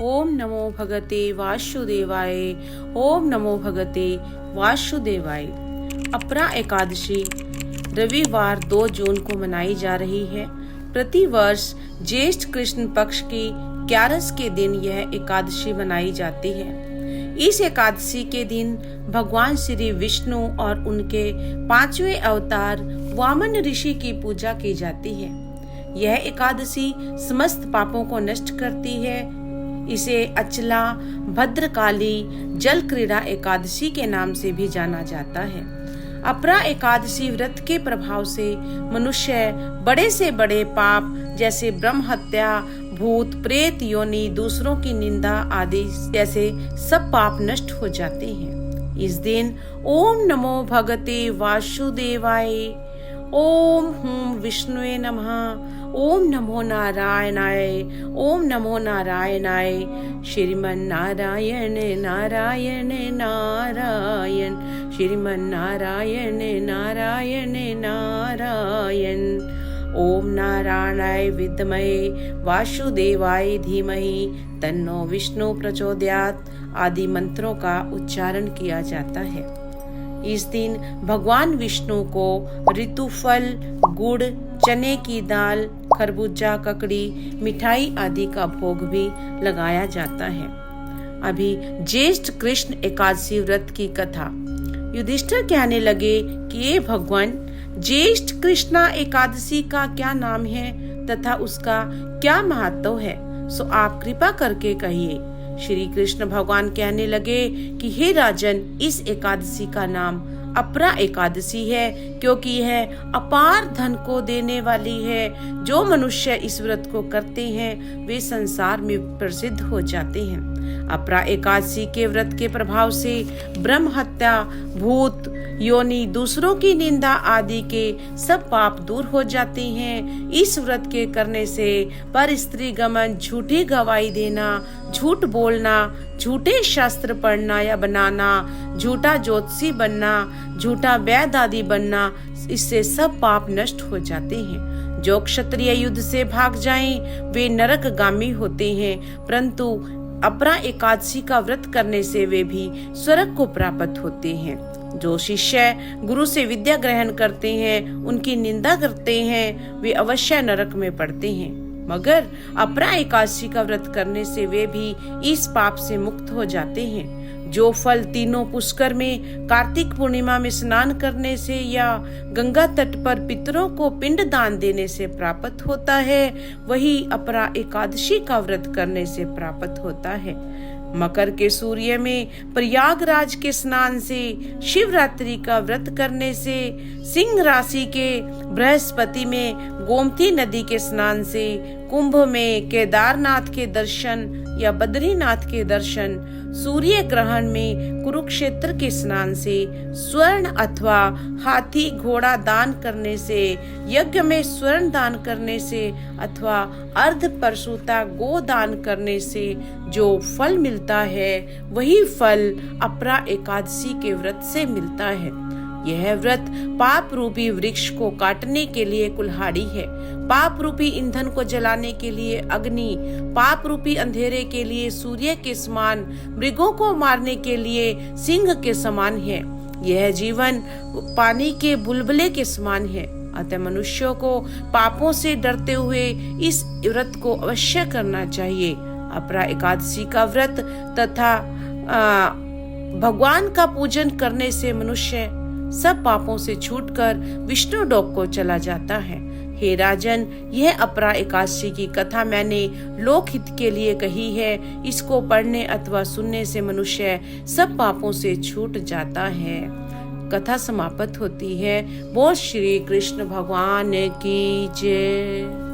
ओम नमो भगवते वासुदेवाय। ओम नमो भगवते वासुदेवाय। अपरा एकादशी रविवार 2 जून को मनाई जा रही है। प्रतिवर्ष ज्येष्ठ कृष्ण पक्ष की 11 के दिन यह एकादशी मनाई जाती है। इस एकादशी के दिन भगवान श्री विष्णु और उनके 5वें अवतार वामन ऋषि की पूजा की जाती है। यह एकादशी समस्त पापों को नष्ट करती है। इसे अचला, भद्रकाली, जल क्रीड़ा एकादशी के नाम से भी जाना जाता है। अपरा एकादशी व्रत के प्रभाव से मनुष्य बड़े से बड़े पाप जैसे ब्रह्म हत्या, भूत प्रेत योनि, दूसरों की निंदा आदि जैसे सब पाप नष्ट हो जाते हैं। इस दिन ओम नमो भगवते वासुदेवाय, ओम हूं विष्णुवे नमः, ओम नमो नारायणाय, ओम नमो नारायणाय, श्रीमन नारायण नारायण नारायण, श्रीमन नारायण नारायण नारायण, ओम नारायणाय विद्महे वासुदेवाय धीमहि तन्नो विष्णु प्रचोदयात् आदि मंत्रों का उच्चारण किया जाता है। इस दिन भगवान विष्णु को ऋतुफल, गुड़, चने की दाल, खरबूजा, ककड़ी, मिठाई आदि का भोग भी लगाया जाता है। अभी ज्येष्ठ कृष्ण एकादशी व्रत की कथा। युधिष्ठिर कहने लगे कि ये भगवान, ज्येष्ठ कृष्णा एकादशी का क्या नाम है तथा उसका क्या महत्व है, सो आप कृपा करके कहिए। श्री कृष्ण भगवान कहने लगे कि हे राजन, इस एकादशी का नाम अपरा एकादशी है, क्योंकि यह अपार धन को देने वाली है। जो मनुष्य इस व्रत को करते हैं वे संसार में प्रसिद्ध हो जाते हैं। अपरा एकादशी के व्रत के प्रभाव से ब्रह्म हत्या, भूत योनि, दूसरों की निंदा आदि के सब पाप दूर हो जाते हैं। इस व्रत के करने से पर स्त्री गमन, झूठी गवाही देना, झूठ बोलना, झूठे शास्त्र पढ़ना या बनाना, झूठा ज्योतिषी बनना, झूठा वैद्य आदि बनना, इससे सब पाप नष्ट हो जाते हैं। जो क्षत्रिय युद्ध से भाग जाएं, वे नरकगामी होते हैं, परंतु अपरा एकादशी का व्रत करने से वे भी स्वर्ग को प्राप्त होते हैं। जो शिष्य गुरु से विद्या ग्रहण करते हैं, उनकी निंदा करते हैं, वे अवश्य नरक में पड़ते हैं। मगर अपरा एकादशी का व्रत करने से वे भी इस पाप से मुक्त हो जाते हैं। जो फल तीनों पुष्कर में कार्तिक पूर्णिमा में स्नान करने से या गंगा तट पर पितरों को पिंड दान देने से प्राप्त होता है, वही अपरा एकादशी का व्रत करने से प्राप्त होता है। मकर के सूर्य में प्रयागराज के स्नान से, शिवरात्रि का व्रत करने से, सिंह राशि के बृहस्पति में गोमती नदी के स्नान से, कुंभ में केदारनाथ के दर्शन या बद्रीनाथ के दर्शन, सूर्य ग्रहण में कुरुक्षेत्र के स्नान से, स्वर्ण अथवा हाथी घोड़ा दान करने से, यज्ञ में स्वर्ण दान करने से अथवा अर्ध परशुता गो दान करने से जो फल मिलता है, वही फल अपरा एकादशी के व्रत से मिलता है। यह व्रत पाप रूपी वृक्ष को काटने के लिए कुल्हाड़ी है, पाप रूपी ईंधन को जलाने के लिए अग्नि, पाप रूपी अंधेरे के लिए सूर्य के समान, मृगों को मारने के लिए सिंह के समान है। यह जीवन पानी के बुलबुले के समान है। अतः मनुष्यों को पापों से डरते हुए इस व्रत को अवश्य करना चाहिए। अपरा एकादशी का व्रत तथा भगवान का पूजन करने से मनुष्य सब पापों से छूटकर विष्णु लोक को चला जाता है। हे राजन, यह अपरा एकादशी की कथा मैंने लोकहित के लिए कही है। इसको पढ़ने अथवा सुनने से मनुष्य सब पापों से छूट जाता है। कथा समाप्त होती है। बोल श्री कृष्ण भगवान की जय।